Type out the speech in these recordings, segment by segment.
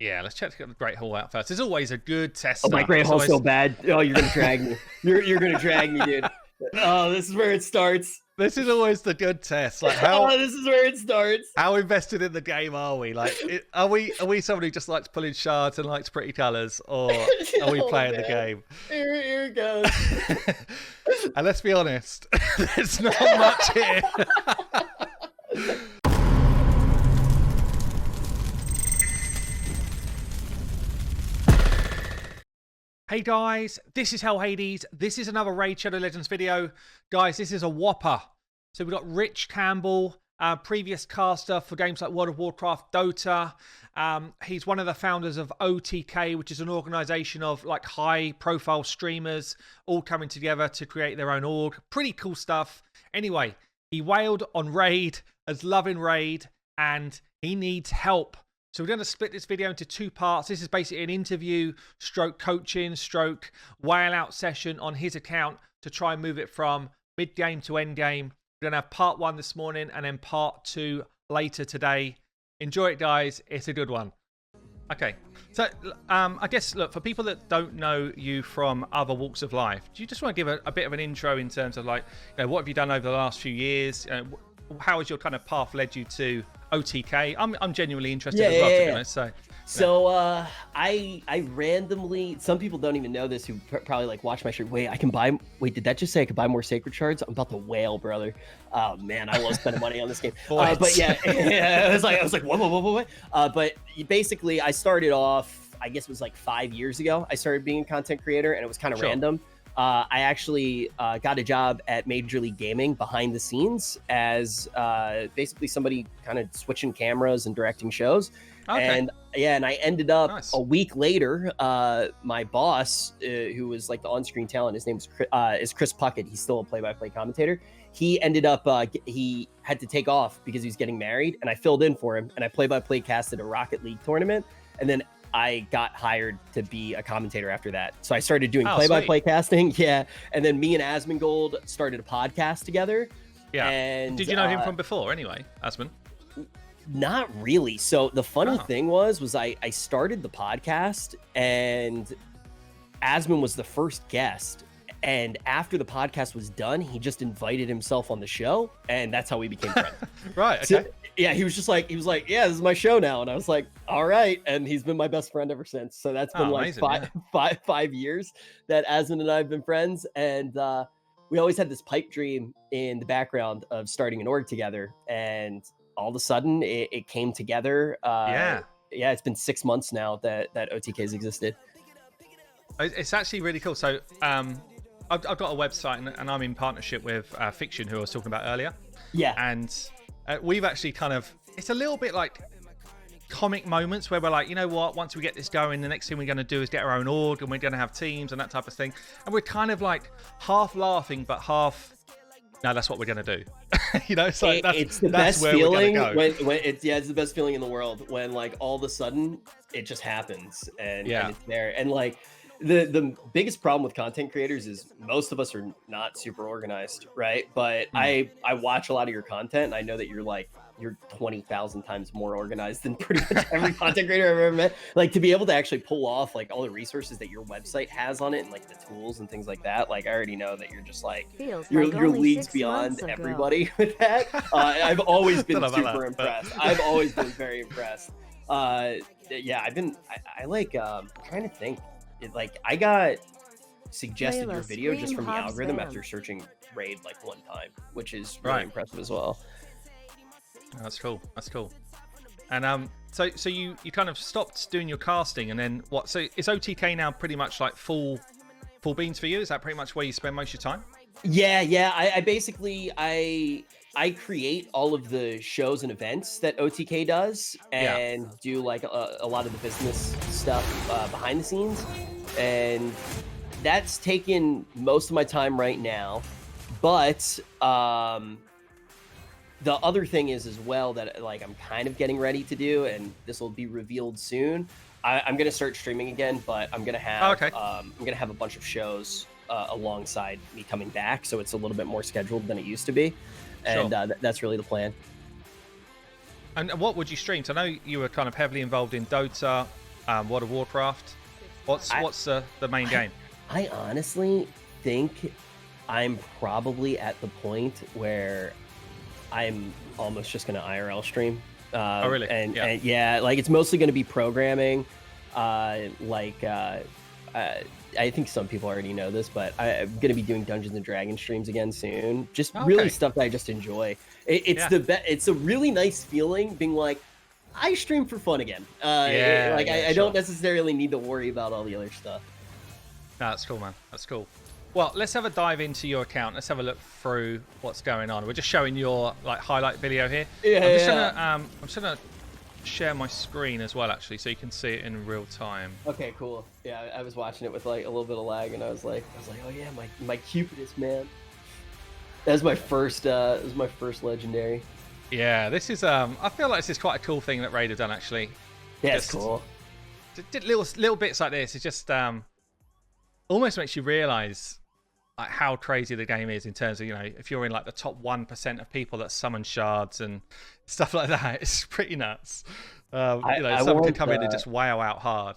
Yeah, let's check the Great Hall out first. There's always a good test. Oh, my Great Hall's so bad. Oh, you're gonna drag me. You're gonna drag me, dude. Oh, this is where it starts. This is always the good test. Like this is where it starts. How invested in the game are we? Like, are we someone who just likes pulling shards and likes pretty colors, or are we playing the game? Here it goes. And let's be honest, there's not much here. Hey guys, this is Hell Hades. This is another Raid Shadow Legends video. Guys, this is a whopper. So we've got Rich Campbell, previous caster for games like World of Warcraft, Dota. He's one of the founders of OTK, which is an organization of like high profile streamers all coming together to create their own org. Pretty cool stuff. Anyway, he wailed on Raid, as loving Raid, and he needs help. So we're going to split this video into two parts. This is basically an interview, stroke coaching, stroke whale out session on his account to try and move it from mid-game to end-game. We're going to have part one this morning and then part two later today. Enjoy it, guys. It's a good one. Okay. So I guess, look, for people that don't know you from other walks of life, do you just want to give a bit of an intro in terms of like, you know, what have you done over the last few years? How has your kind of path led you to OTK? I'm genuinely interested as well, to be honest. So I randomly, some people don't even know this who probably like watch my shirt. Wait, did that just say I could buy more sacred shards? I'm about to wail, brother. Oh man, I love spending money on this game. But yeah, I was like, what? But basically I started off, I guess it was like 5 years ago. I started being a content creator and it was kind of random. I actually got a job at Major League Gaming behind the scenes as basically somebody kind of switching cameras and directing shows. Okay. And I ended up a week later, my boss, who was like the on-screen talent, his name is Chris Puckett. He's still a play-by-play commentator. He ended up, he had to take off because he was getting married, and I filled in for him, and I play-by-play casted a Rocket League tournament, and then I got hired to be a commentator after that. So I started doing play-by-play casting. Yeah. And then me and Asmongold started a podcast together. Yeah. And did you know him from before anyway, Asmon? Not really. So the funny thing was I started the podcast and Asmon was the first guest. And after the podcast was done, he just invited himself on the show. And that's how we became friends. Right. Okay. So, yeah, he was like, yeah, this is my show now. And I was like, all right. And he's been my best friend ever since. So that's been like amazing, 5 years that Asmon and I have been friends. And we always had this pipe dream in the background of starting an org together. And all of a sudden it came together. Yeah, it's been 6 months now that OTK's existed. It's actually really cool. So I've got a website and I'm in partnership with Fiction, who I was talking about earlier. Yeah. And we've actually kind of, it's a little bit like comic moments where we're like, you know what, once we get this going, the next thing we're going to do is get our own org and we're going to have teams and that type of thing. And we're kind of like half laughing, but half, no, that's what we're going to do. You know, so it's the best feeling when it's the best feeling in the world when like all of a sudden it just happens and it's there. And like the biggest problem with content creators is most of us are not super organized, right? But I watch a lot of your content and I know that you're 20,000 times more organized than pretty much every content creator I've ever met. Like to be able to actually pull off like all the resources that your website has on it and like the tools and things like that. Like I already know that you're just like you're leagues beyond everybody with that. I've always been super impressed. I've always been very impressed. Yeah, I like trying to think. Like I got suggested your video just from the algorithm after searching Raid like one time, which is really impressive as well. Oh, that's cool. That's cool. And so you kind of stopped doing your casting, and then what? So is OTK now pretty much like full beans for you? Is that pretty much where you spend most of your time? Yeah. I basically I create all of the shows and events that OTK does and do like a lot of the business stuff behind the scenes. And that's taken most of my time right now. But the other thing is as well that like I'm kind of getting ready to do, and this will be revealed soon. I'm going to start streaming again, but I'm going to have I'm going to have a bunch of shows alongside me coming back. So it's a little bit more scheduled than it used to be. And that's really the plan. And what would you stream? So I know you were kind of heavily involved in Dota. World of Warcraft? What's the main game? I honestly think I'm probably at the point where I'm almost just going to IRL stream. Oh, really? And yeah, like it's mostly going to be programming. I think some people already know this, but I'm going to be doing Dungeons and Dragons streams again soon. Just really stuff that I just enjoy. It's a really nice feeling being like, I stream for fun again. I don't necessarily need to worry about all the other stuff. No, that's cool, man. That's cool. Well, let's have a dive into your account. Let's have a look through what's going on. We're just showing your highlight video here. I'm just gonna share my screen as well, actually, so you can see it in real time. Okay, cool. Yeah, I was watching it with like a little bit of lag, and I was like, oh yeah, my Cupidus, man. That was my first. It was my first legendary. Yeah, this is. I feel like this is quite a cool thing that Raid have done, actually. Yeah, it's cool. Little bits like this. It just almost makes you realize like how crazy the game is in terms of, if you're in like the top 1% of people that summon shards and stuff like that. It's pretty nuts. Someone can come in and just wow out hard.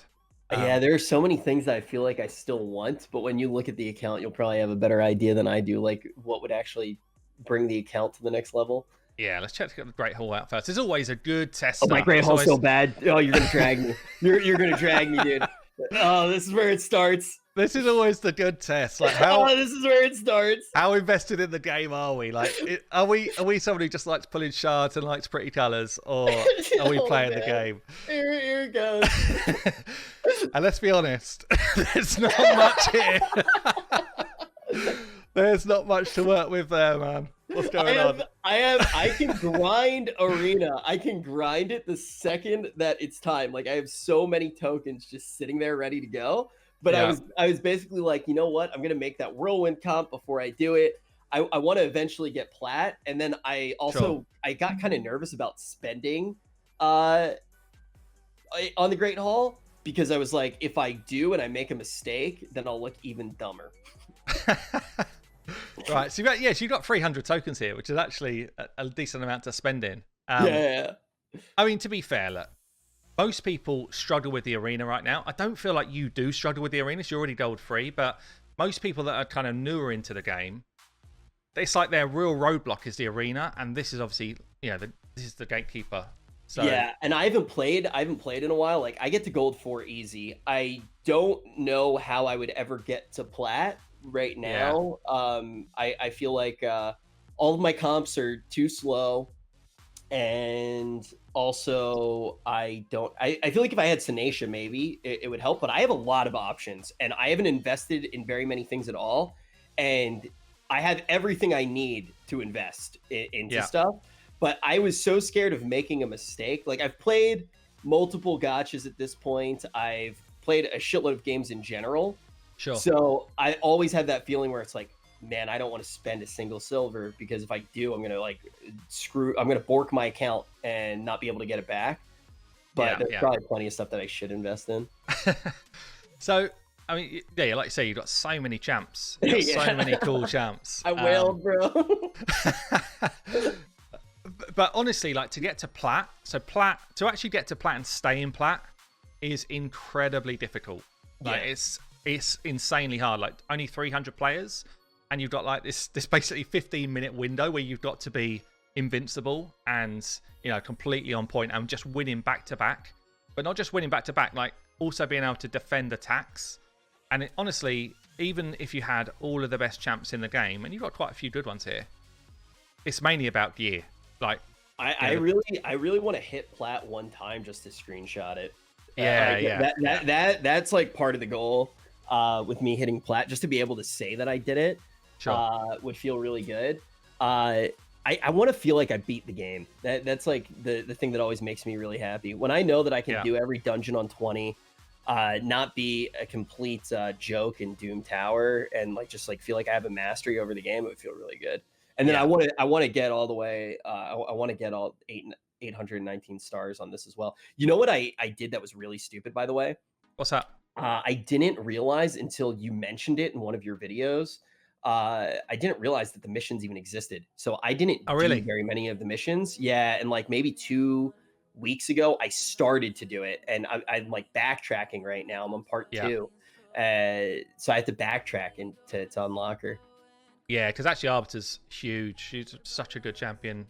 Yeah, there are so many things that I feel like I still want, but when you look at the account, you'll probably have a better idea than I do, like what would actually bring the account to the next level. Yeah, let's check the Great Hall out first. There's always a good test. Oh, my Great Hall's so bad. Oh, you're gonna drag me. You're gonna drag me, dude. Oh, this is where it starts. This is always the good test. Like this is where it starts. How invested in the game are we? Like, are we somebody who just likes pulling shards and likes pretty colours, or are we playing the game? Here it goes. And let's be honest, there's not much here. There's not much to work with there, man. What's going on? I can grind arena. I can grind it the second that it's time. Like, I have so many tokens just sitting there ready to go. But I was basically like, you know what? I'm gonna make that whirlwind comp before I do it. I want to eventually get plat, and then I got kind of nervous about spending on the Great Hall, because I was like, if I do and I make a mistake, then I'll look even dumber. Right, so you've got 300 tokens here, which is actually a decent amount to spend in. Yeah. I mean, to be fair, look, most people struggle with the arena right now. I don't feel like you do struggle with the arena. So you're already gold free, but most people that are kind of newer into the game, it's like their real roadblock is the arena, and this is obviously, this is the gatekeeper. So yeah, and I haven't played in a while. Like, I get to gold 4 easy. I don't know how I would ever get to plat right now. I feel like all of my comps are too slow, and also I feel like if I had Sinacia, maybe it would help, but I have a lot of options, and I haven't invested in very many things at all, and I have everything I need to invest into stuff. But I was so scared of making a mistake. Like, I've played multiple gachas at this point. I've played a shitload of games in general. Sure. So I always had that feeling where it's like, man, I don't want to spend a single silver, because if I do, I'm going to I'm going to bork my account and not be able to get it back. But there's probably plenty of stuff that I should invest in. So, I mean, yeah, like you say, you've got so many champs. You've got so many cool champs. I wailed, bro. But honestly, like, to get to plat, to actually get to plat and stay in plat is incredibly difficult. Like, it's insanely hard. Like, only 300 players, and you've got like this basically 15-minute window where you've got to be invincible and, completely on point and just winning back to back. But not just winning back to back, like also being able to defend attacks. And honestly, even if you had all of the best champs in the game, and you've got quite a few good ones here, it's mainly about gear. Like, I really want to hit plat one time just to screenshot it. That's like part of the goal with me hitting plat, just to be able to say that I did it. Sure. Would feel really good. I want to feel like I beat the game. That's like the thing that always makes me really happy. When I know that I can do every dungeon on 20, not be a complete joke in Doom Tower, and just feel like I have a mastery over the game, it would feel really good. And then I want to get all the way. I want to get all 819 stars on this as well. You know what I did that was really stupid, by the way? What's that? I didn't realize until you mentioned it in one of your videos. I didn't realize that the missions even existed. So I didn't do very many of the missions. Yeah, and maybe 2 weeks ago, I started to do it, and I'm like backtracking right now. I'm on part Yeah. 2, so I have to backtrack and to unlock her. Yeah, because actually Arbiter's huge. She's such a good champion,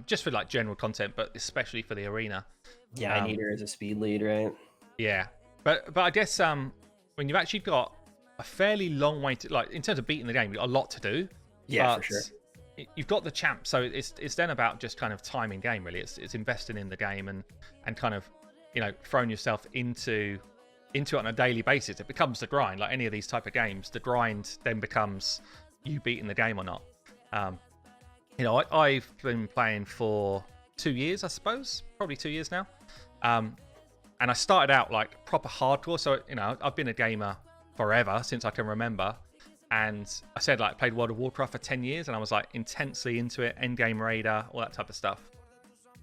just for like general content, but especially for the arena. Yeah, I need her as a speed lead, right? Yeah, but I guess when you've actually got a fairly long way to, like, in terms of beating the game, you've got a lot to do. Yeah, for sure. You've got the champ, so it's then about just kind of timing game, really. It's investing in the game and kind of, you know, throwing yourself into it on a daily basis. It becomes the grind, like any of these type of games. The grind then becomes you beating the game or not. You know, I've been playing for 2 years, I suppose, probably 2 years now. And I started out like proper hardcore. So, you know, I've been a gamer forever, since I can remember. And I said, like, played World of Warcraft for 10 years, and I was like intensely into it, endgame raider, all that type of stuff.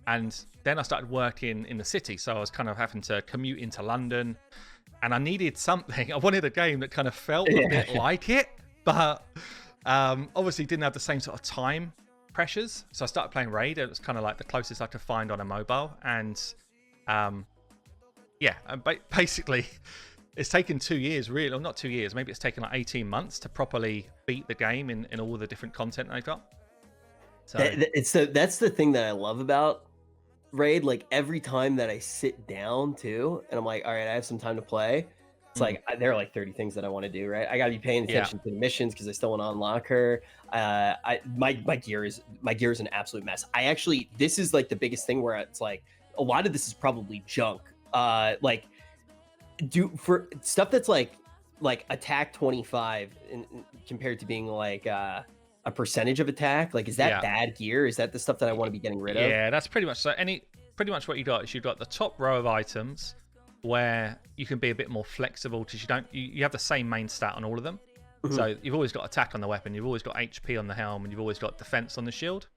And then I started working in the city. So I was kind of having to commute into London, and I needed something. I wanted a game that kind of felt a bit like it, but obviously didn't have the same sort of time pressures. So I started playing Raid. It was kind of like the closest I could find on a mobile. And yeah, basically it's taken 2 years, really, or not 2 years, maybe it's taken like 18 months to properly beat the game in all the different content they've got. So That's the thing that I love about Raid. Like, every time that I sit down too, and I'm like, all right, I have some time to play. It's like there are like 30 things that I want to do, right? I got to be paying attention to the missions because I still want to unlock her. My gear is an absolute mess. This is like the biggest thing where it's like a lot of this is probably junk. Like, for stuff that's like attack 25 compared to being like a percentage of attack. Like, is that bad gear? Is that the stuff that I want to be getting rid of? Yeah, that's pretty much so. Pretty much what you got is you've got the top row of items where you can be a bit more flexible because you have the same main stat on all of them. So you've always got attack on the weapon, you've always got HP on the helm, and you've always got defense on the shield.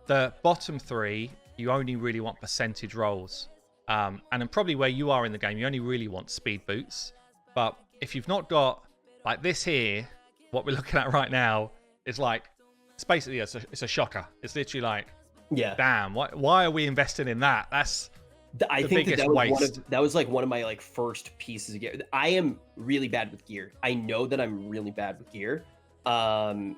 The bottom 3, you only really want percentage rolls. And then probably where you are in the game, you only really want speed boots. But if you've not got, like this here, what we're looking at right now is like, it's basically it's a shocker. It's literally like, damn, why are we investing in that? I think that was like one of my like first pieces of gear. I am really bad with gear. I know that I'm really bad with gear. I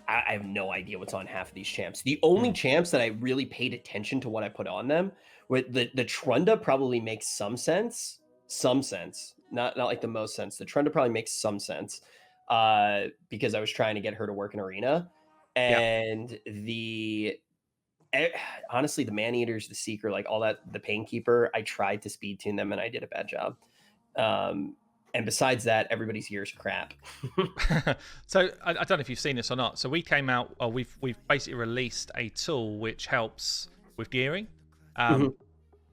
have no idea what's on half of these champs. The only champs that I really paid attention to what I put on them were the Trunda probably makes some sense, not like the most sense. The Trunda probably makes some sense because I was trying to get her to work in arena, and honestly, the Man-Eaters, the Seeker, like all that, the Painkeeper, I tried to speed tune them and I did a bad job. And besides that, everybody's gear is crap. So I don't know if you've seen this or not. So we came out, we've basically released a tool which helps with gearing.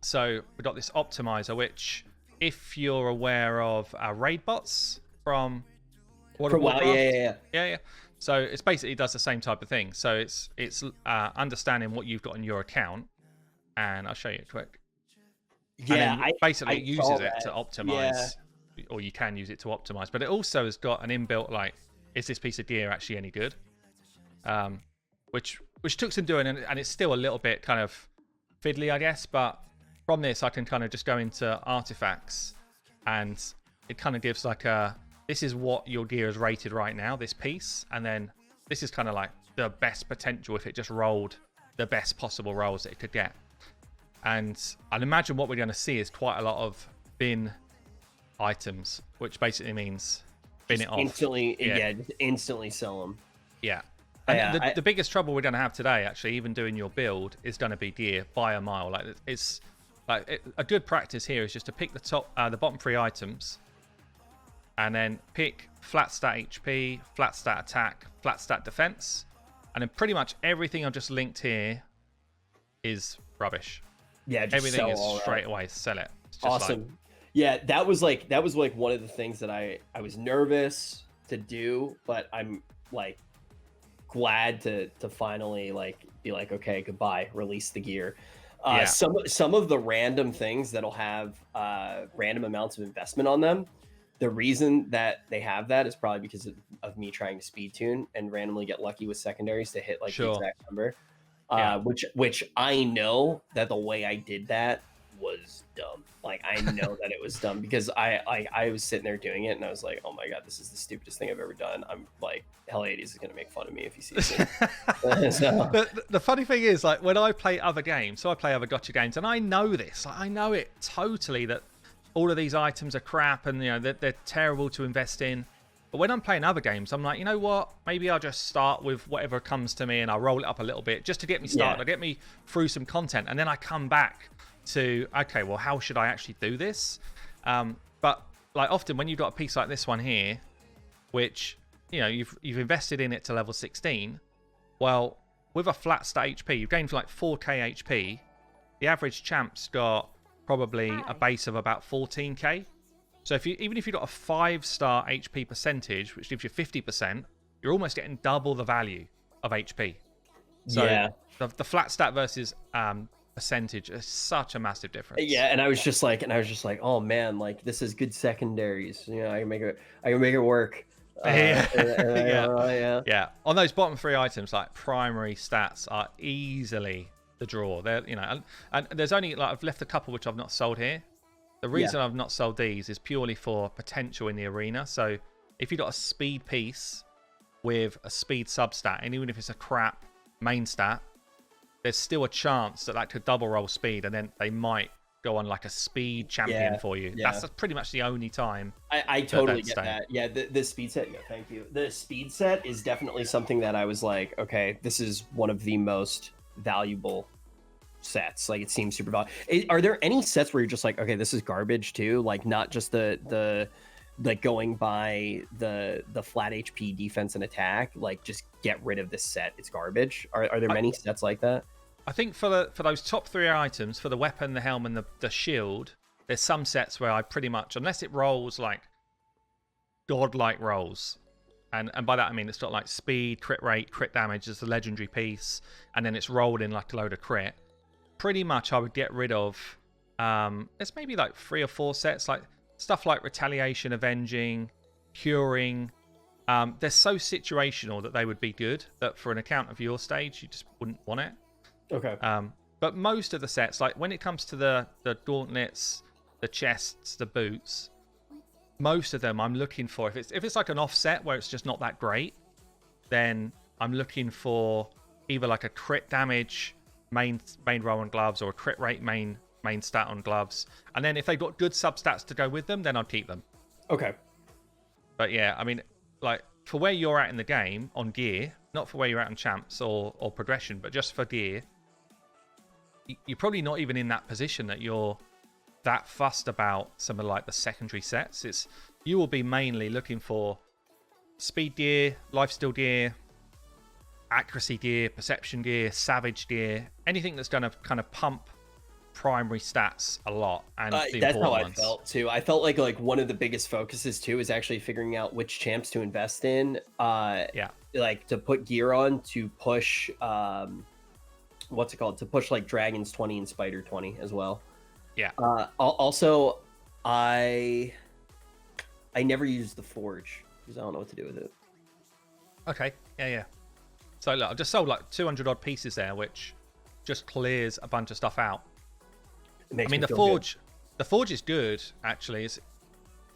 So we got this optimizer, which, if you're aware of raid bots from World of Warcraft, yeah. So it's basically does the same type of thing. So it's understanding what you've got in your account, and I'll show you quick. Yeah, basically it uses it to optimize, or you can use it to optimize. But it also has got an inbuilt, like, is this piece of gear actually any good? Which took some doing, and it's still a little bit kind of fiddly, I guess. But from this, I can kind of just go into artifacts, and it kind of gives like this is what your gear is rated right now, this piece, and then this is kind of like the best potential if it just rolled the best possible rolls that it could get. And I'd imagine what we're going to see is quite a lot of bin items, which basically means bin it off. Instantly, just instantly sell them. Yeah. And the biggest trouble we're going to have today, actually, even doing your build, is going to be gear by a mile. Like, it's like a good practice here is just to pick the bottom 3 items, and then pick flat stat HP, flat stat attack, flat stat defense, and then pretty much everything I've just linked here is rubbish. Yeah, just everything is straight away sell it. It's just awesome. Yeah, that was like one of the things that I was nervous to do, but I'm like glad to finally like be like, okay, goodbye, release the gear. Some of the random things that'll have random amounts of investment on them. The reason that they have that is probably because of me trying to speed tune and randomly get lucky with secondaries to hit like the exact number. which I know that the way I did that was dumb. Like, I know that it was dumb because I was sitting there doing it and I was like, oh my god, this is the stupidest thing I've ever done. I'm like, Hell 80s is gonna make fun of me if he sees it. So, the funny thing is, like, when I play other games, so I play other gotcha games, and I know this, like, I know it totally, that all of these items are crap and, you know, they're terrible to invest in. But when I'm playing other games, I'm like, you know what? Maybe I'll just start with whatever comes to me and I'll roll it up a little bit just to get me started, get me through some content. And then I come back to, okay, well, how should I actually do this? But like often when you've got a piece like this one here, which, you know, you've invested in it to level 16, well, with a flat stat HP, you've gained like 4k HP. The average champ's got probably a base of about 14k. So even if you've got a 5-star HP percentage, which gives you 50%, you're almost getting double the value of HP. So the flat stat versus percentage is such a massive difference. Yeah, and I was just like, oh man, like this is good secondaries. You know, I can make it work. Yeah. On those bottom 3 items, like primary stats are easily the draw. They're, you know, and there's only, like, I've left a couple which I've not sold here. The reason I've not sold these is purely for potential in the arena. So if you've got a speed piece with a speed substat, and even if it's a crap main stat, there's still a chance that that could double roll speed, and then they might go on like a speed champion for you. That's pretty much the only time. I totally get that. Yeah, the speed set. Yeah, thank you. The speed set is definitely something that I was like, okay, this is one of the most valuable sets. Like, it seems super valuable. Are there any sets where you're just like, okay, this is garbage too? Like, not just the like going by the flat HP defense and attack, like just get rid of this set, it's garbage. Are there many sets like that? I think for those top 3 items, for the weapon, the helm, and the shield, there's some sets where I pretty much, unless it rolls like godlike rolls, and by that I mean it's got like speed, crit rate, crit damage as the legendary piece, and then it's rolled in like a load of crit. Pretty much I would get rid of, there's maybe like 3 or 4 sets, like stuff like retaliation, avenging, curing. They're so situational that they would be good, that for an account of your stage, you just wouldn't want it. Okay. But most of the sets, like when it comes to the gauntlets, the chests, the boots, most of them I'm looking for, if it's like an offset where it's just not that great, then I'm looking for either like a crit damage main roll on gloves, or a crit rate main stat on gloves. And then if they've got good substats to go with them, then I'd keep them. Okay. But yeah, I mean, like for where you're at in the game on gear, not for where you're at on champs or progression, but just for gear, you're probably not even in that position that you're that fussed about some of like the secondary sets. You will be mainly looking for speed gear, lifesteal gear, accuracy gear, perception gear, savage gear, anything that's going to kind of pump primary stats a lot. And that's how I felt too. I felt like one of the biggest focuses too is actually figuring out which champs to invest in. Like to put gear on to push what's it called, to push like dragons 20 and spider 20 as well. Also I never used the forge because I don't know what to do with it. Okay. So look, I've just sold like 200 odd pieces there, which just clears a bunch of stuff out. I mean, the forge is good, actually.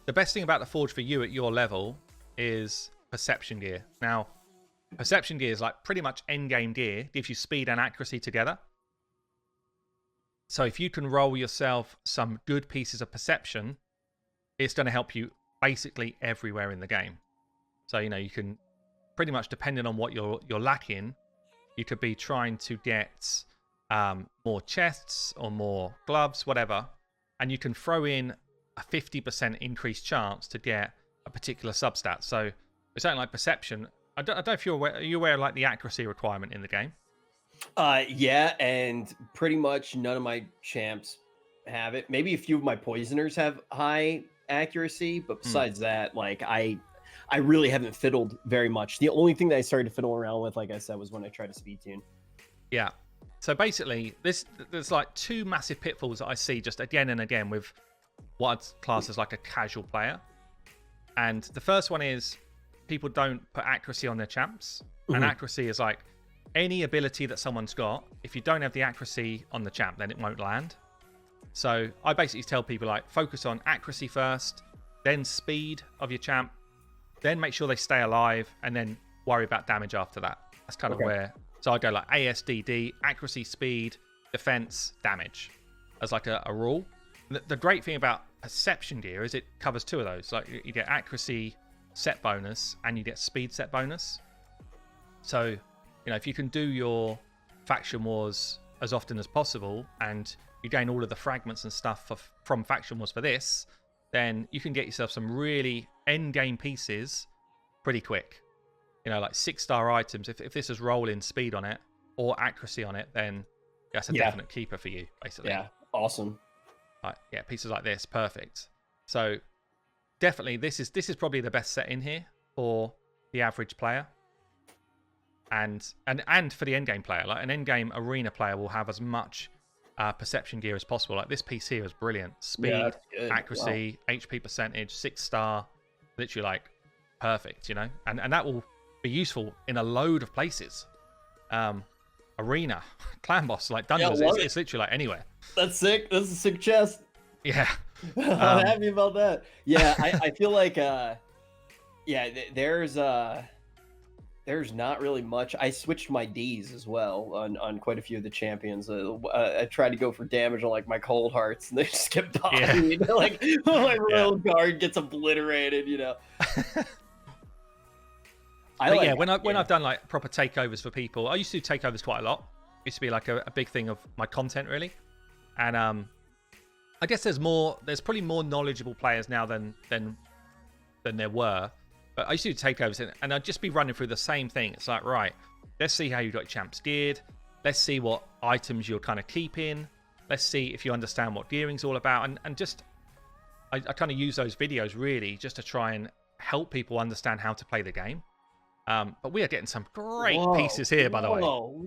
The best thing about the forge for you at your level is perception gear. Now, perception gear is like pretty much end-game gear. Gives you speed and accuracy together. So if you can roll yourself some good pieces of perception, it's going to help you basically everywhere in the game. So, you know, you can pretty much, depending on what you're lacking, you could be trying to get more chests or more gloves, whatever, and you can throw in a 50% increased chance to get a particular substat. So it's something like perception. I don't know if you're aware, are you aware of like the accuracy requirement in the game? Yeah, and pretty much none of my champs have it. Maybe a few of my poisoners have high accuracy, but besides that, like I really haven't fiddled very much. The only thing that I started to fiddle around with, like I said, was when I tried to speed tune. Yeah. So basically, there's like 2 massive pitfalls that I see just again and again with what I'd class as like a casual player. And the first one is people don't put accuracy on their champs. And accuracy is like any ability that someone's got, if you don't have the accuracy on the champ, then it won't land. So I basically tell people, like, focus on accuracy first, then speed of your champ, then make sure they stay alive, and then worry about damage after that. That's kind of where... So I go like ASDD, accuracy, speed, defense, damage as like a rule. The great thing about perception gear is it covers two of those. Like, you get accuracy set bonus and you get speed set bonus. So, you know, if you can do your faction wars as often as possible and you gain all of the fragments and stuff from faction wars for this, then you can get yourself some really end game pieces pretty quick. You know, like 6-star items. If this is rolling speed on it or accuracy on it, then that's a definite keeper for you, basically. Yeah, awesome. Like, yeah, pieces like this, perfect. So definitely, this is probably the best set in here for the average player, and for the end game player. Like, an end game arena player will have as much perception gear as possible. Like, this piece here is brilliant. Speed, accuracy, HP percentage, 6-star, literally like perfect. You know, and that will be useful in a load of places. Arena, clan boss, like dungeons, it's literally like anywhere. That's sick. That's a sick chest. Yeah. I'm happy about that. Yeah, I feel like there's not really much. I switched my Ds as well on quite a few of the champions. I tried to go for damage on like my cold hearts, and they just kept dying. You know, like my royal guard gets obliterated. You know. When I've done like proper takeovers for people, I used to do takeovers quite a lot. It used to be like a big thing of my content, really. And I guess there's probably more knowledgeable players now than there were. But I used to do takeovers, and I'd just be running through the same thing. It's like, right, let's see how you got champs geared. Let's see what items you're kind of keeping. Let's see if you understand what gearing's all about. And just, I kind of use those videos really just to try and help people understand how to play the game. But we are getting some great pieces here, by the way.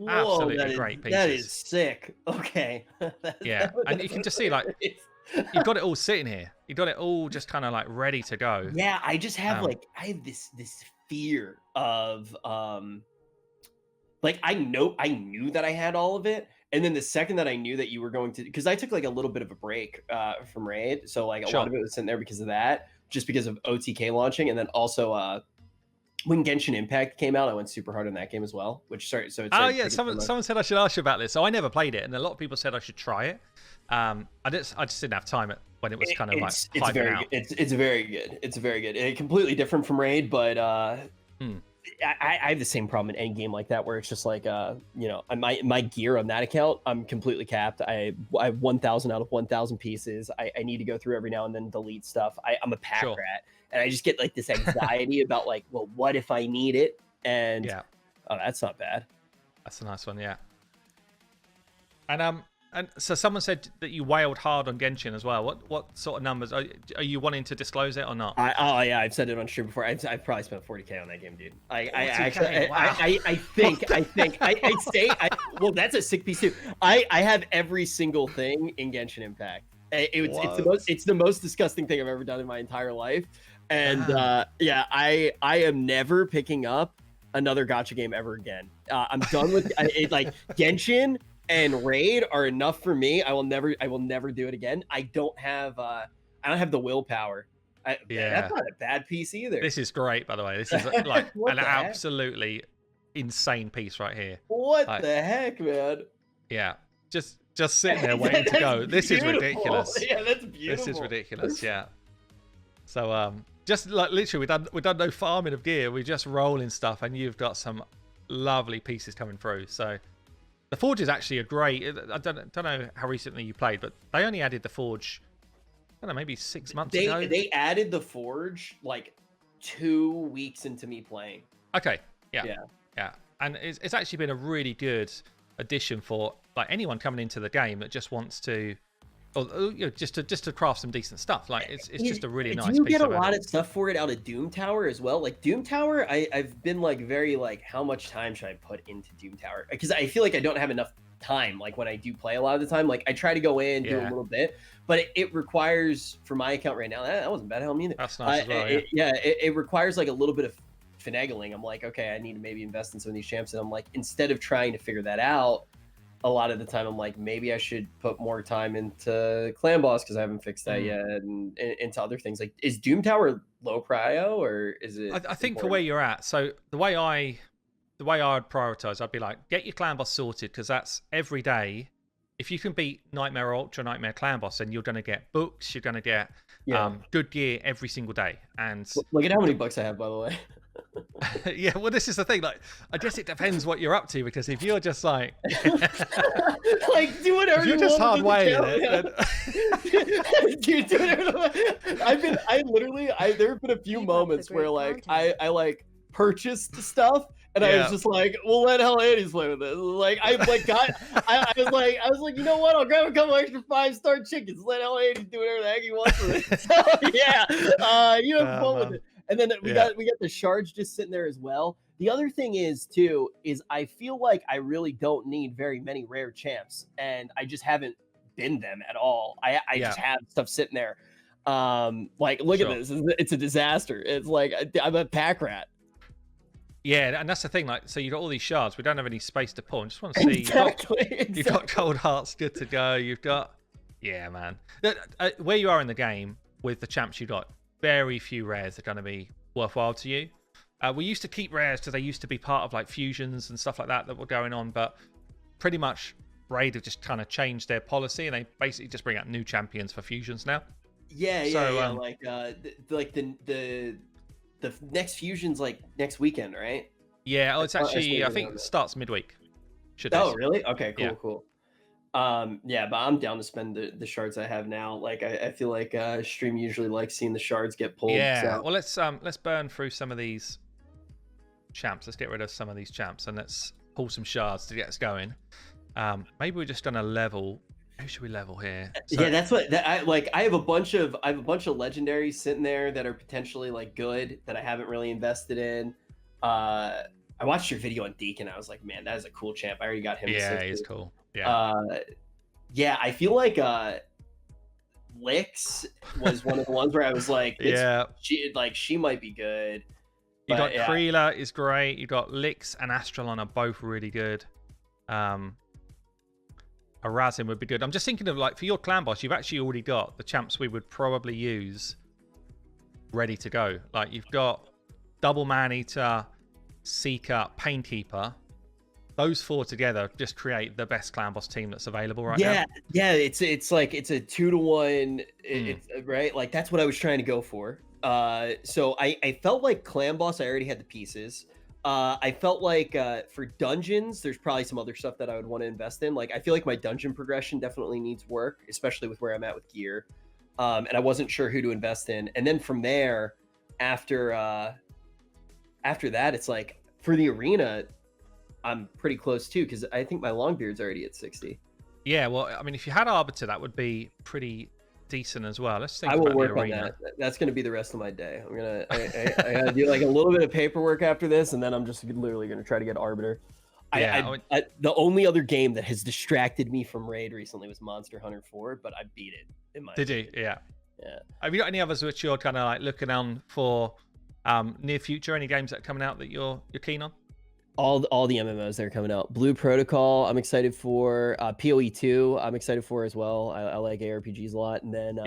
Absolutely great pieces. That is sick. Okay. Yeah, and you can just see, like, you've got it all sitting here. You've got it all just kind of like ready to go. Yeah, I just have I have this fear of like, I knew that I had all of it, and then the second that I knew that you were going to, because I took like a little bit of a break from Raid, so like a lot of it was sitting there because of that, just because of OTK launching, and then also when Genshin Impact came out, I went super hard on that game as well. Someone said I should ask you about this. So I never played it, and a lot of people said I should try it. I just didn't have time when it was kind of it's very good. It's very good. Completely different from Raid, but I have the same problem in endgame like that, where it's just like you know, my gear on that account, I'm completely capped. I have 1,000 out of 1,000 pieces. I need to go through every now and then delete stuff. I'm a pack rat. And I just get like this anxiety about like, well, what if I need it? And oh, that's not bad. That's a nice one, yeah. And so someone said that you wailed hard on Genshin as well. What sort of numbers are you wanting to disclose it or not? I've said it on stream before. I've probably spent 40K on that game, dude. Well, that's a sick piece too. I have every single thing in Genshin Impact. It's the most disgusting thing I've ever done in my entire life. And I am never picking up another gacha game ever again. I'm done with like Genshin and Raid are enough for me. I will never do it again. I don't have the willpower. That's not a bad piece either. This is great, by the way. This is like an absolutely insane piece right here. What the heck, man? Yeah, just sitting there waiting to go. This is ridiculous. Yeah, that's beautiful. This is ridiculous. Yeah. So just like literally, we've done no farming of gear. We're just rolling stuff, and you've got some lovely pieces coming through. So the Forge is actually a great. I don't know how recently you played, but they only added the Forge, I don't know, maybe 6 months ago. They added the Forge like 2 weeks into me playing. Okay. Yeah. And it's actually been a really good addition for like anyone coming into the game that just wants to, or you know, just to craft some decent stuff. Like it's just a really nice piece. Do you get a lot of stuff for it out of Doom Tower as well? Like Doom Tower, I've been like very like, how much time should I put into Doom Tower? Because I feel like I don't have enough time. Like when I do play a lot of the time, like I try to go in, do a little bit, but it requires, for my account right now, that wasn't bad helm either. That's nice as well, it requires like a little bit of finagling. I'm like, okay, I need to maybe invest in some of these champs. And I'm like, instead of trying to figure that out, a lot of the time I'm like, maybe I should put more time into Clan Boss because I haven't fixed that yet, and into other things. Like, is Doom Tower low prio, or is it? I think for where you're at. So the way I'd prioritize, I'd be like, get your Clan Boss sorted, because that's every day. If you can beat Nightmare Ultra, Nightmare Clan Boss, then you're going to get books, you're going to get good gear every single day. And look at how many books I have, by the way. Yeah, well, this is the thing. Like, I guess it depends what you're up to, because if you're just like, like, do whatever if you're just hard whaling it. Then... Dude, do whatever. There have been a few moments where like I like purchased stuff. And I was just like, well, let Hell Hades play with this. Like, I was like, you know what? I'll grab a couple extra 5-star chickens. Let Hell Hades do whatever the heck he wants with it. So yeah, you have fun with it. And then we got the shards just sitting there as well. The other thing is too, is I feel like I really don't need very many rare champs, and I just haven't been them at all. I just have stuff sitting there. Like, look at this. It's a disaster. It's like I'm a pack rat. Yeah, and that's the thing. Like, so you got all these shards. We don't have any space to pull. I just want to see. You've got Cold Hearts good to go. You've got, man. Where you are in the game with the champs you got, very few rares are going to be worthwhile to you. We used to keep rares because they used to be part of like fusions and stuff like that were going on, but pretty much Raid have just kind of changed their policy, and they basically just bring out new champions for fusions now. Yeah. The next fusion's like next weekend, right? Yeah, it's actually, I think it starts midweek. Really? Okay, cool. Yeah, but I'm down to spend the shards I have now. Like, I feel like stream usually likes seeing the shards get pulled. Yeah, well, let's burn through some of these champs. Let's get rid of some of these champs, and let's pull some shards to get us going. Maybe we're just gonna level. Who should we level here? So, yeah, that's what I have a bunch of legendaries sitting there that are potentially like good that I haven't really invested in. I watched your video on Deacon. I was like, man, that is a cool champ. I already got him. Yeah, he's cool. Yeah. Yeah, I feel like Lix was one of the ones where I was like, she might be good. You got Kreela is great. You got Lix and Astralon are both really good. Arazin would be good. I'm just thinking of, like, for your clan boss, you've actually already got the champs we would probably use ready to go. Like, you've got Double Man-Eater, Seeker, Painkeeper. Those four together just create the best clan boss team that's available right now. Yeah, it's like it's a 2-to-1, right? Like, that's what I was trying to go for. So I felt like clan boss, I already had the pieces. I felt like for dungeons, there's probably some other stuff that I would want to invest in. Like, I feel like my dungeon progression definitely needs work, especially with where I'm at with gear. And I wasn't sure who to invest in. And then from there, after that, it's like for the arena, I'm pretty close too, because I think my Longbeard's already at 60. Yeah, well, I mean, if you had Arbiter, that would be pretty decent as well. Let's think I will about work the on arena. that. That's going to be the rest of my day. I gotta do like a little bit of paperwork after this, and then I'm just literally going to try to get Arbiter. The only other game that has distracted me from Raid recently was Monster Hunter 4, but I beat it in my opinion. You? Yeah. Have you got any others which you're kind of like looking on for near future? Any games that are coming out that you're keen on? All the MMOs that are coming out. Blue Protocol, I'm excited for. PoE 2, I'm excited for as well. I like ARPGs a lot. And then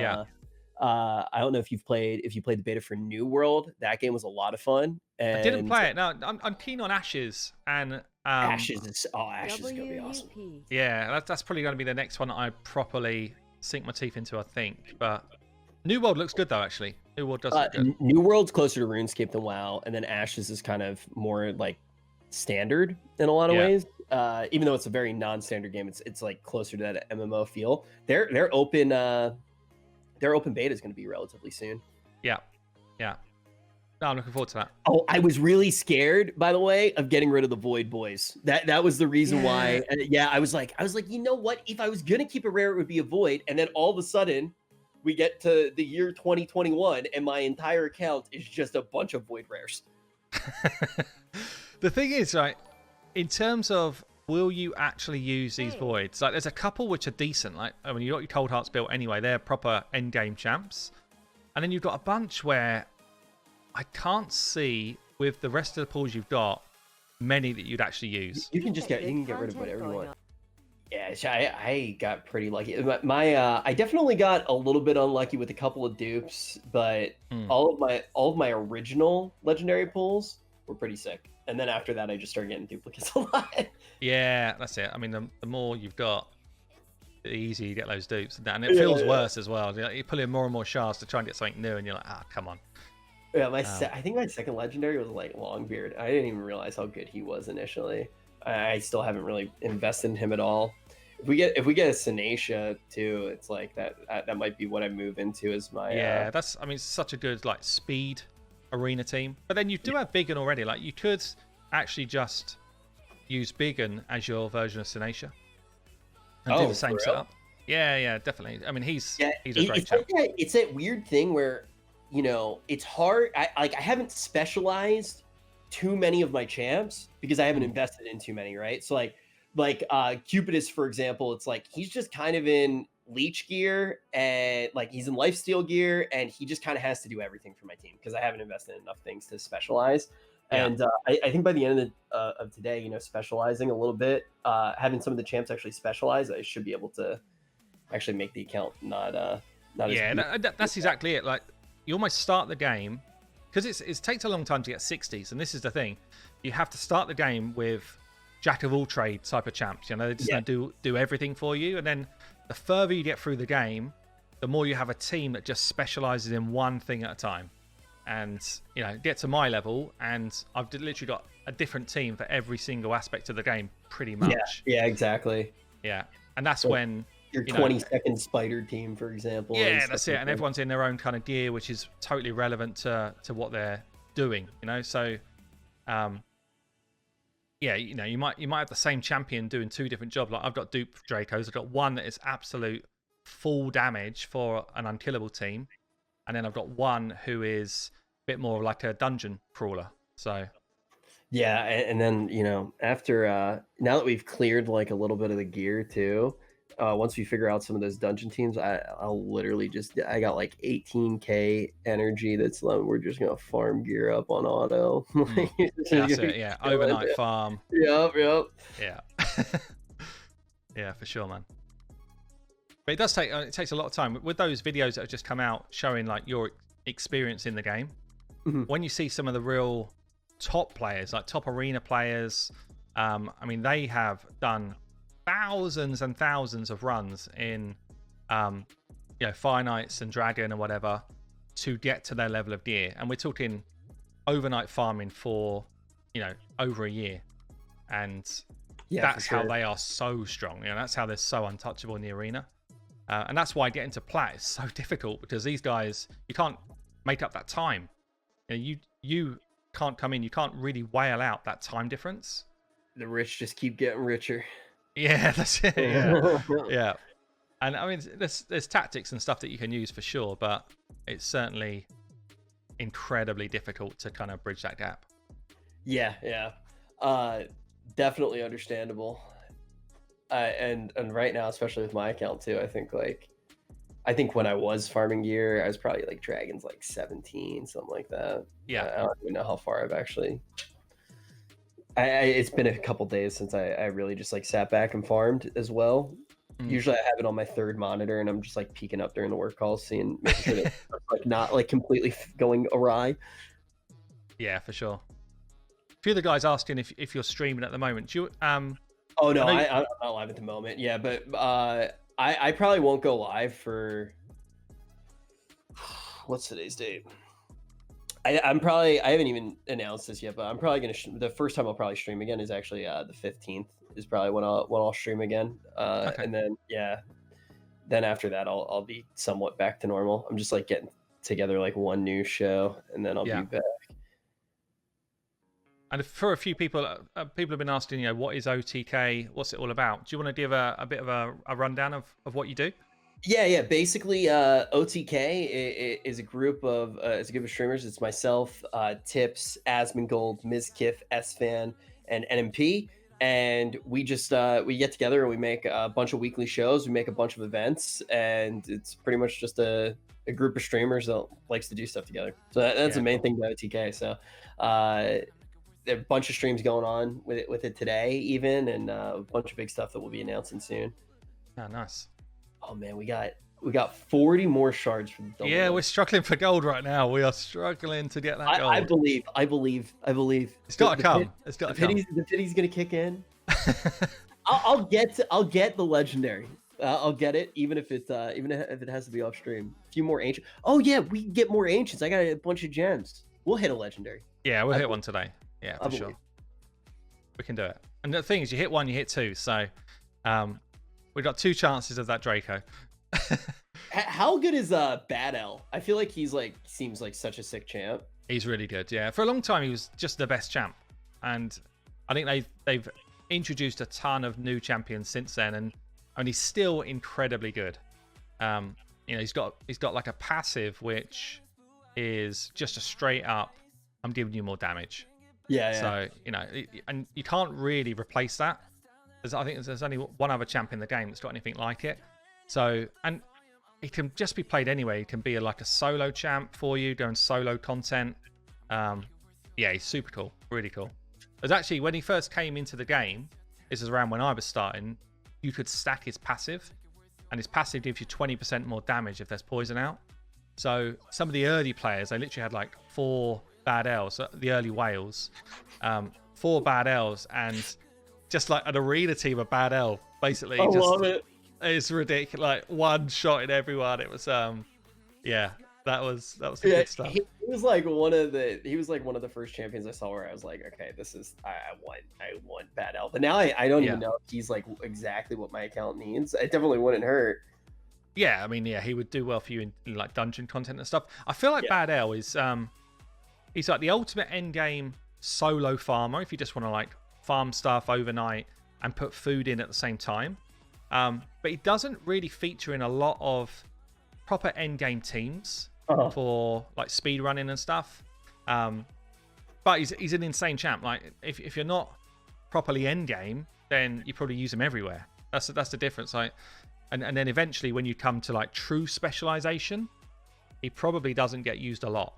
I don't know if you played the beta for New World. That game was a lot of fun. And I didn't play it. No, I'm keen on Ashes, and Ashes is gonna be awesome. Yeah, that's probably going to be the next one that I properly sink my teeth into, I think. But New World looks good though, actually. New World does look good. New World's closer to RuneScape than WoW, and then Ashes is kind of more like standard in a lot of ways. Even though it's a very non-standard game, it's like closer to that MMO feel. Their open beta is going to be relatively soon. Yeah. No, I'm looking forward to that. Oh, I was really scared, by the way, of getting rid of the Void Boys. That was the reason why. I was like, you know what? If I was gonna keep a rare, it would be a Void. And then all of a sudden, we get to the year 2021, and my entire account is just a bunch of Void rares. The thing is, right, in terms of will you actually use these voids, like there's a couple which are decent, like I mean, you got your Cold Hearts built anyway, they're proper end game champs, and then you've got a bunch where I can't see with the rest of the pools you've got, many that you'd actually use. You can just get rid of whatever you want. Yeah, I got pretty lucky. I definitely got a little bit unlucky with a couple of dupes, but all of my original legendary pools were pretty sick. And then after that, I just started getting duplicates a lot. Yeah, that's it. I mean, the more you've got, the easier you get those dupes, and it feels worse as well. You pull in more and more shards to try and get something new, and you're like, ah, come on. Yeah, I think my second legendary was like Longbeard. I didn't even realize how good he was initially. I still haven't really invested in him at all. If we get a Sinacia too, it's like that might be what I move into as my that's, I mean, it's such a good like speed arena team. But then you do have Biggin already. Like you could actually just use Biggin as your version of Sinacia and do the same setup. Yeah, definitely. I mean, he's a great champ. It's that weird thing where, you know, it's hard. I haven't specialized too many of my champs because I haven't invested in too many, right? So like Cupidus, for example, it's like he's just kind of in leech gear and like he's in lifesteal gear, and he just kind of has to do everything for my team because I haven't invested in enough things to specialize. And I think by the end of today, you know, specializing a little bit, having some of the champs actually specialize, I should be able to actually make the account not as that's exactly it. Like you almost start the game because it takes a long time to get 60s, and this is the thing, you have to start the game with jack of all trade type of champs. You know, they just don't do everything for you, and then the further you get through the game, the more you have a team that just specializes in one thing at a time. And you know, get to my level, and I've literally got a different team for every single aspect of the game, pretty much. Yeah, exactly. Yeah, and that's when your 20-second spider team, for example. Yeah, that's it. And everyone's in their own kind of gear, which is totally relevant to what they're doing. You know, so yeah, you know, you might have the same champion doing two different jobs. Like I've got dupe Dracos. I've got one that is absolute full damage for an unkillable team, and then I've got one who is a bit more like a dungeon crawler. So yeah, and then, you know, after now that we've cleared like a little bit of the gear too, once we figure out some of those dungeon teams, I'll literally I got like 18k energy. That's like, we're just gonna farm gear up on auto. That's it. Yeah, overnight farm. Yep. Yeah. Yeah, for sure, man. But it does take it takes a lot of time with those videos that have just come out showing like your experience in the game. When you see some of the real top players, like top arena players, I mean, they have done thousands and thousands of runs in you know, Fire Knights and Dragon or whatever to get to their level of gear, and we're talking overnight farming for, you know, over a year, and that's how they are so strong. You know, that's how they're so untouchable in the arena, and that's why getting to plat is so difficult, because these guys, you can't make up that time. You know, you can't come in, you can't really whale out that time difference. The rich just keep getting richer. Yeah, that's it. Yeah. Yeah. And I mean, there's tactics and stuff that you can use for sure, but it's certainly incredibly difficult to kind of bridge that gap. Yeah. Definitely understandable. And right now, especially with my account too, I think when I was farming gear, I was probably like Dragons like 17, something like that. Yeah. I don't even know how far I've actually. It's been a couple days since I really just like sat back and farmed as well. Usually I have it on my third monitor, and I'm just like peeking up during the work calls, making sure that it's like not like completely going awry. Yeah, for sure. A few of the guys asking if you're streaming at the moment. Do you? Oh no, I'm not live at the moment. Yeah, but I probably won't go live for what's today's date? I haven't even announced this yet, but I'm probably gonna the first time I'll probably stream again is actually the 15th is probably when I'll stream again. Okay. And then after that I'll be somewhat back to normal. I'm just like getting together like one new show, and then I'll be back. And for a few people, people have been asking, you know, what is OTK? What's it all about? Do you want to give a bit of a rundown of what you do? Yeah. Basically, OTK is a group of streamers. It's myself, Tips, Asmongold, Mizkif, SFan, and NMP. and we just we get together and we make a bunch of weekly shows. We make a bunch of events, and it's pretty much just a group of streamers that likes to do stuff together. So that's the main thing about TK. So there are a bunch of streams going on with it today, even, and a bunch of big stuff that we'll be announcing soon. Oh, nice. Oh man, we got 40 more shards from the Yeah, we're struggling for gold right now. We are struggling to get that gold. I believe. It's got to come. It's got to come. The pity's gonna kick in. I'll get the legendary. I'll get it, even if it has to be off stream. A few more ancient. Oh yeah, we can get more ancients. I got a bunch of gems. We'll hit a legendary. Yeah, we'll hit one today. Yeah, for sure. We can do it. And the thing is, you hit one, you hit two. So we've got 2 chances of that Draco. How good is Bad L? I feel like seems like such a sick champ. He's really good. Yeah, for a long time he was just the best champ, and I think they've introduced a ton of new champions since then, and he's still incredibly good. He's got like a passive which is just a straight up, I'm giving you more damage. Yeah. So and you can't really replace that. I think there's only one other champ in the game that's got anything like it. So, and it can just be played anyway. It can be like a solo champ for you, doing solo content. Yeah, he's super cool, really cool. There's actually, when he first came into the game, this is around when I was starting, you could stack his passive, and his passive gives you 20% more damage if there's poison out. So some of the early players, they literally had like 4 bad L's, the early whales, 4 bad L's, and just like an arena team of bad L, basically. Love it. It's ridiculous. Like one shot in everyone. It was yeah, that was the good stuff. He was like one of the first champions I saw where I was like, okay, this is I want Bad L. But now I don't even know if he's like exactly what my account needs. It definitely wouldn't hurt. Yeah, I mean, yeah, he would do well for you in like dungeon content and stuff. I feel like Bad L is he's like the ultimate end game solo farmer if you just want to like farm stuff overnight and put food in at the same time. But he doesn't really feature in a lot of proper end game teams for like speed running and stuff. But he's an insane champ. Like if you're not properly end game, then you probably use him everywhere. That's the difference. Like, and then eventually when you come to like true specialization, he probably doesn't get used a lot.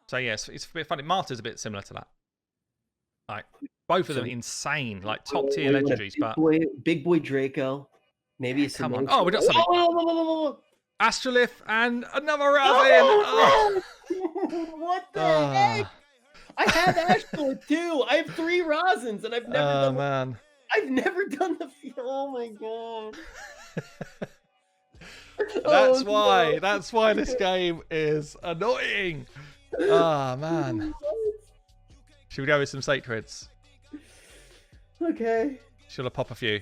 So yes, it's a bit funny. Martyr's a bit similar to that. Like both of them insane, like top tier legendaries. Big boy Draco, maybe a come on. Oh, we got something. Whoa. Astrolith and another Ravin. What the heck? I have Astrolith too. I have 3 Rosins, and I've never done the. Oh my god. That's why this game is annoying. Oh man. Should we go with some sacreds? Okay. Should I pop a few?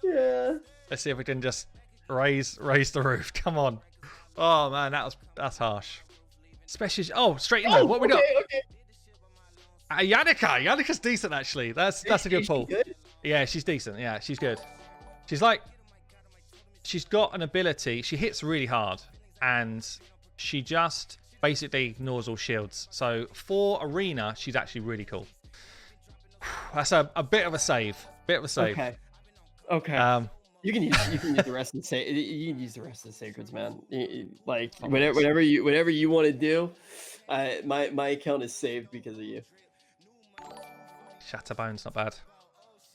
Yeah. Let's see if we can just raise the roof. Come on. Oh man, that's harsh. Especially straight in there. What we got? Okay. Yannicka. Yannika's decent actually. That's a good pull. Good? Yeah, she's decent. Yeah, she's good. She's got an ability. She hits really hard, and she just basically ignores all shields. So for arena, she's actually really cool. That's a bit of a save. Okay. You can use the rest of the you can use the rest of the sacreds, man. Like whatever you want to do. My account is saved because of you. Shatterbone's not bad.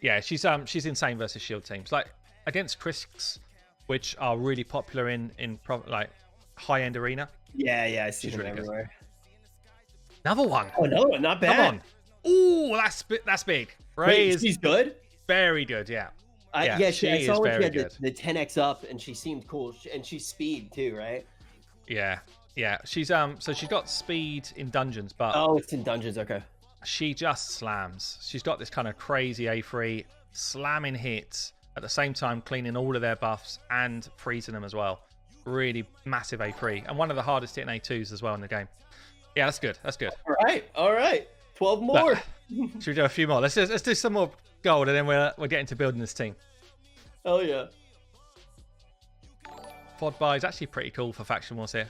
Yeah, she's insane versus shield teams. Like against Crisps, which are really popular in like high end arena. Yeah, I see them really everywhere. Good. Another one. Oh no, not bad. Come on. Ooh, that's big. Ray she's good. Very good. Yeah. I saw when she had good. the 10x up, and she seemed cool, and she's speed too, right? Yeah. She's so she's got speed in dungeons, but it's in dungeons. Okay. She just slams. She's got this kind of crazy A3 slamming hits at the same time, cleaning all of their buffs and freezing them as well. Really massive A3, and one of the hardest hitting A2s as well in the game. Yeah, that's good. All right. 12 more. Should we do a few more? Let's do some more gold, and then we're getting to building this team. Hell yeah. Fodbar is actually pretty cool for faction wars here.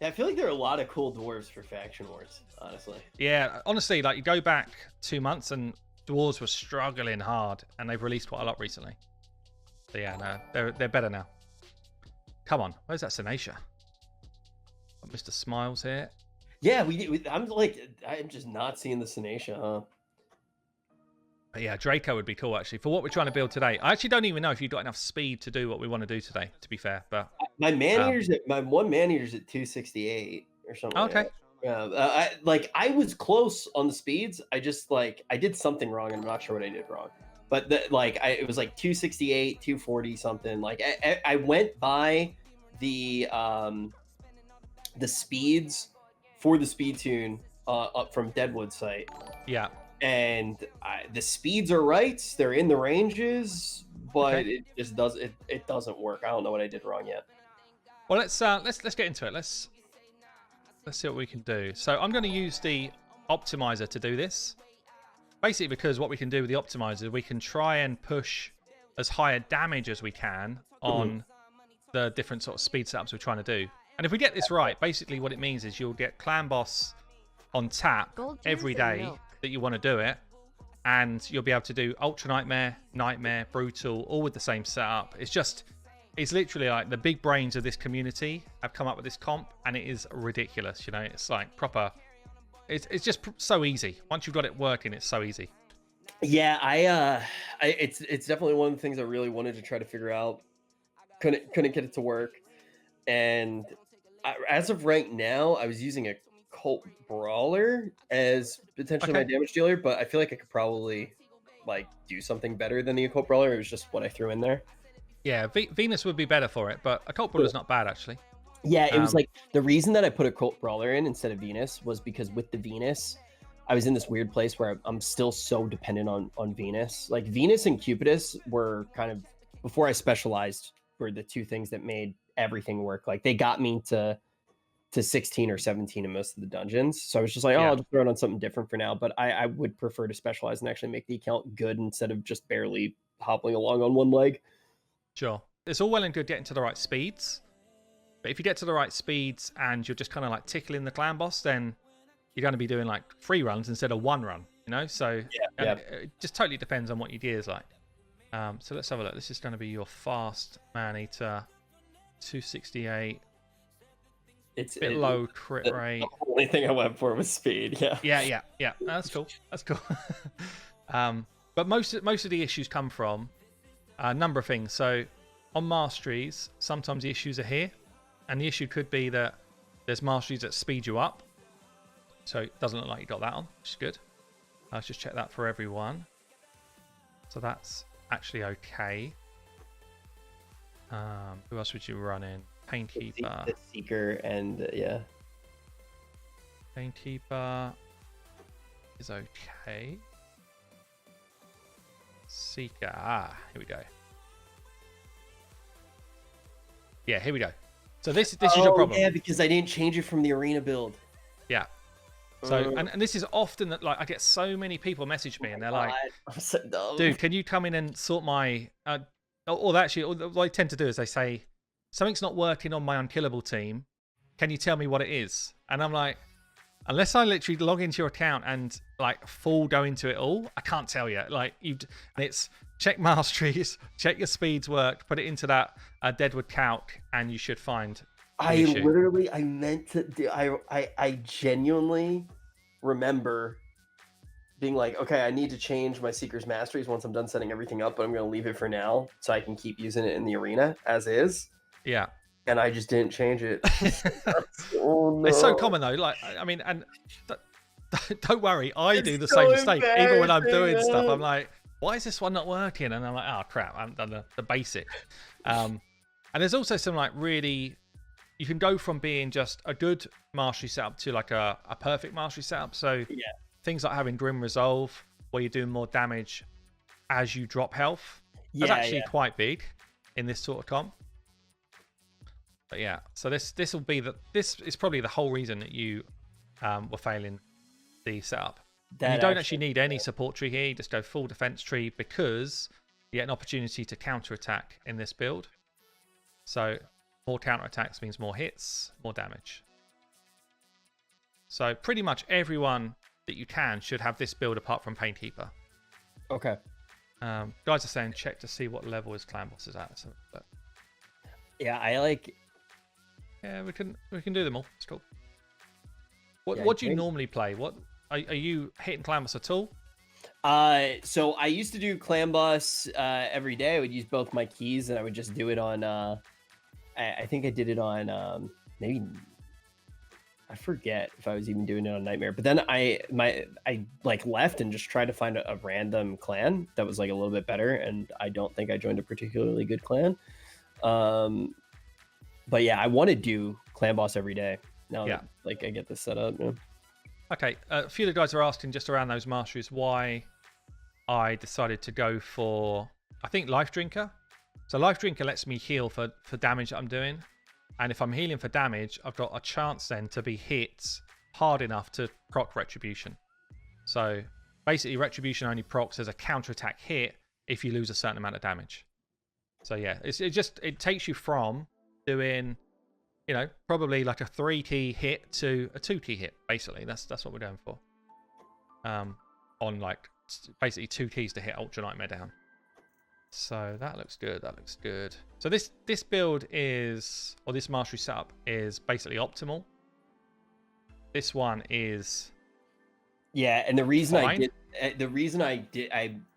Yeah, I feel like there are a lot of cool dwarves for faction wars, honestly. Yeah, honestly, like you go back 2 months and Dwarves were struggling hard, and they've released quite a lot recently. So yeah, no, they're better now. Come on, where's that Senacia? Got Mr. Smiles here. Yeah, I'm just not seeing the Senacia, huh? But yeah, Draco would be cool actually for what we're trying to build today. I actually don't even know if you've got enough speed to do what we want to do today. To be fair, but my one man eater's at 268 or something. Okay. Yeah, I was close on the speeds. I just I did something wrong, and I'm not sure what I did wrong. But it was like 268, 240 something. Like I went by the speeds for the speed tune up from Deadwood site. Yeah. And the speeds are right; they're in the ranges, but it just doesn't work. I don't know what I did wrong yet. Well, let's get into it. Let's see what we can do. So I'm going to use the optimizer to do this. Basically, because what we can do with the optimizer, we can try and push as high a damage as we can on the different sort of speed setups we're trying to do. And if we get this right, basically what it means is you'll get Clan Boss on tap every day that you want to do it, and you'll be able to do Ultra Nightmare, Nightmare, Brutal, all with the same setup. It's literally like the big brains of this community have come up with this comp, and it is ridiculous. You know, it's like proper. It's just so easy. Once you've got it working, it's so easy. Yeah, it's definitely one of the things I really wanted to try to figure out. Couldn't get it to work, and as of right now, I was using a Cult Brawler as potentially my damage dealer, but I feel like I could probably do something better than the Occult Brawler. It was just what I threw in there. Yeah, Venus would be better for it, but Occult Brawler's not bad actually. Yeah, it was the reason that I put a Occult Brawler in instead of Venus was because with the Venus, I was in this weird place where I'm still so dependent on Venus. Like Venus and Cupidus were kind of, before I specialized, were the two things that made everything work. Like they got me to 16 or 17 in most of the dungeons. So I was just like, I'll just throw it on something different for now. But I would prefer to specialize and actually make the account good instead of just barely hobbling along on one leg. Sure. It's all well and good getting to the right speeds. But if you get to the right speeds and you're just kind of like tickling the clan boss, then you're going to be doing like 3 runs instead of 1 run, you know? So it just totally depends on what your gear is like. So let's have a look. This is going to be your fast man eater, 268. It's a bit low crit rate. The only thing I went for was speed. Yeah. That's cool. That's cool. But most of the issues come from a number of things. So on Masteries, sometimes the issues are here. And the issue could be that there's Masteries that speed you up. So it doesn't look like you got that on, which is good. Let's just check that for everyone. So that's actually okay. Who else would you run in? Painkeeper. The Seeker and yeah. Painkeeper is okay. Seeker. Here we go. Yeah, here we go. So this is your problem. Yeah, because I didn't change it from the arena build. Yeah. So and this is often that I get so many people message me and they're like, I'm so dumb. Dude, can you come in and sort my or actually what I tend to do is they say something's not working on my unkillable team. Can you tell me what it is? And I'm like, unless I literally log into your account and full go into it all, I can't tell you. And it's check Masteries, check your speeds work, put it into that Deadwood calc, and you should find. I genuinely remember being like, okay, I need to change my Seeker's Masteries once I'm done setting everything up, but I'm going to leave it for now so I can keep using it in the arena as is. Yeah. And I just didn't change it. Oh, no. It's so common though. Don't worry, I do the same mistake. Even when I'm doing stuff, I'm like, why is this one not working? And I'm like, oh crap, I haven't done the basic. And there's also some really, you can go from being just a good mastery setup to a perfect mastery setup. So things like having Grim Resolve, where you're doing more damage as you drop health. That's actually quite big in this sort of comp. But yeah, so this is probably the whole reason that you were failing the setup. You don't actually need any support tree here. You just go full defense tree because you get an opportunity to counter attack in this build. So more counter attacks means more hits, more damage. So pretty much everyone that you can should have this build apart from Painkeeper. Okay. Guys are saying check to see what level his clan boss is at. So, but Yeah, I like. yeah, we can do them all. It's cool. Yeah, What do you great. normally play? What are you hitting clan boss at all? So I used to do clan boss every day. I would use both my keys, and I would just do it on. I think I did it on maybe. I forget if I was even doing it on Nightmare, but then I like left and just tried to find a random clan that was like a little bit better, and I don't think I joined a particularly good clan. But yeah, I want to do clan boss every day now. Yeah. That, like I get this set up. Yeah. Okay, a few of the guys are asking just around those masteries why I decided to go for, I think, Life Drinker. So Life Drinker lets me heal for damage that I'm doing. And if I'm healing for damage, I've got a chance then to be hit hard enough to proc Retribution. So basically, Retribution only procs as a counterattack hit if you lose a certain amount of damage. So yeah, it takes you from doing, you know, probably like a 3-key hit to a 2-key hit. Basically, that's what we're going for. On like basically 2 keys to hit Ultra Nightmare down. So that looks good. That looks good. So this build is, or this mastery setup is basically optimal. This one is. Yeah, and the reason fine.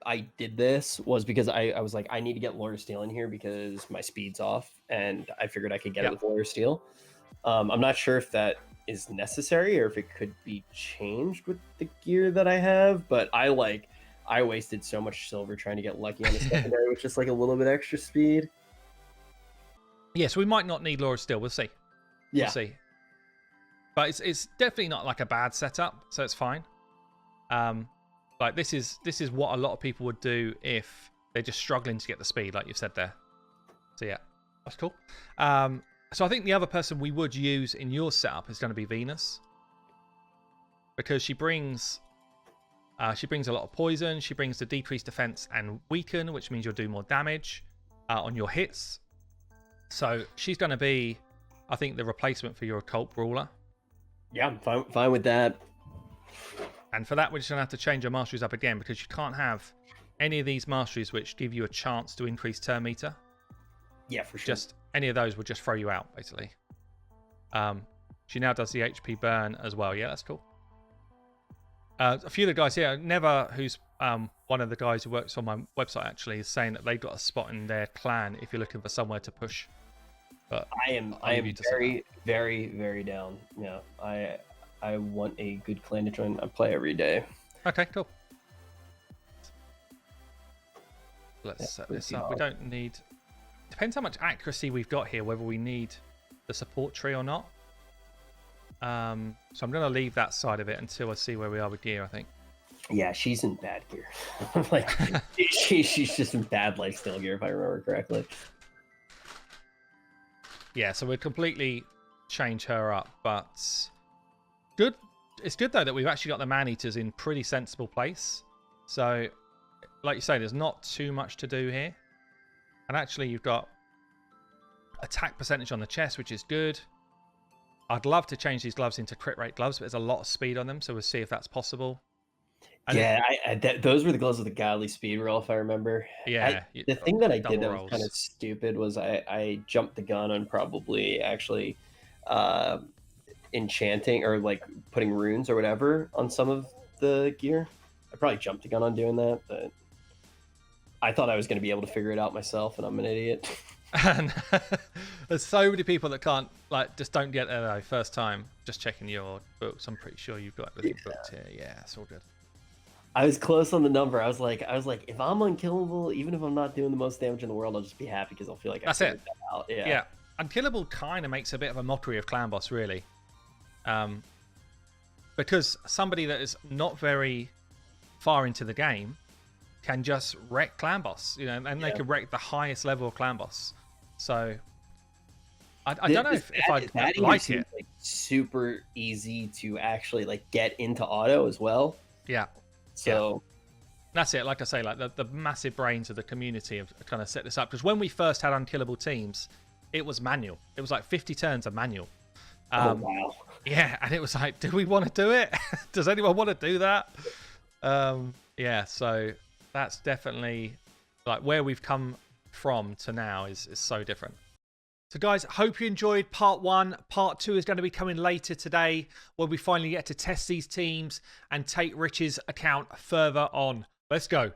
I did this was because I was like, I need to get Lawyer Steel in here because my speed's off, and I figured I could get it with Lawyer Steel. I'm not sure if that is necessary or if it could be changed with the gear that I have, but I wasted so much silver trying to get lucky on the secondary with just like a little bit extra speed. Yeah, so we might not need Laura Steel. We'll see. Yeah. We'll see. But it's definitely not like a bad setup, so it's fine. Like this is what a lot of people would do if they're just struggling to get the speed, like you've said there. So yeah, that's cool. So I think the other person we would use in your setup is going to be Venus, because she brings a lot of poison. She brings the decreased defense and weaken, which means you'll do more damage on your hits. So she's going to be, I think, the replacement for your occult brawler. Yeah, I'm fine with that. And for that, we're just going to have to change our masteries up again, because you can't have any of these masteries which give you a chance to increase turn meter. Yeah, for sure. Just any of those would just throw you out, basically. She now does the HP burn as well. Yeah, that's cool. A few of the guys here, Never, who's one of the guys who works on my website, actually, is saying that they've got a spot in their clan if you're looking for somewhere to push. But I am very, very, very down. Yeah, I want a good clan to join. I play every day. Okay, cool. Let's set this up. We don't need. Depends how much accuracy we've got here, whether we need the support tree or not. So I'm going to leave that side of it until I see where we are with gear, I think. Yeah, she's in bad gear. Like she's just in bad lifesteal gear, if I remember correctly. Yeah, so we'd completely change her up, but good. It's good though that we've actually got the man-eaters in pretty sensible place. So, like you say, there's not too much to do here. And actually, you've got attack percentage on the chest, which is good. I'd love to change these gloves into crit rate gloves, but there's a lot of speed on them, so we'll see if that's possible. And yeah, those were the gloves with the godly speed roll, if I remember. Yeah. The thing that I did that was rolls. kind of stupid was I jumped the gun on probably actually enchanting or like putting runes or whatever on some of the gear. I probably jumped the gun on doing that, but I thought I was going to be able to figure it out myself, and I'm an idiot. And there's so many people that can't, like, just don't get there though, first time. Just checking your books. I'm pretty sure you've got everything booked here. Yeah, it's all good. I was close on the number. I was like, if I'm unkillable, even if I'm not doing the most damage in the world, I'll just be happy because I'll feel like I figured that out. Yeah. Unkillable kind of makes a bit of a mockery of clan boss, really. Because somebody that is not very far into the game can just wreck clan boss, you know, and they can wreck the highest level of clan boss. So I don't know if I like it. Like super easy to actually like get into auto as well. Yeah. So that's it. Like I say, like the massive brains of the community have kind of set this up. Because when we first had unkillable teams, it was manual. It was like 50 turns of manual. Oh wow. Yeah, and it was like, do we want to do it? Does anyone want to do that? Yeah. So That's definitely like where we've come from to now is so different. So guys, hope you enjoyed part 1. Part 2 is going to be coming later today, where we finally get to test these teams and take Rich's account further on. Let's go.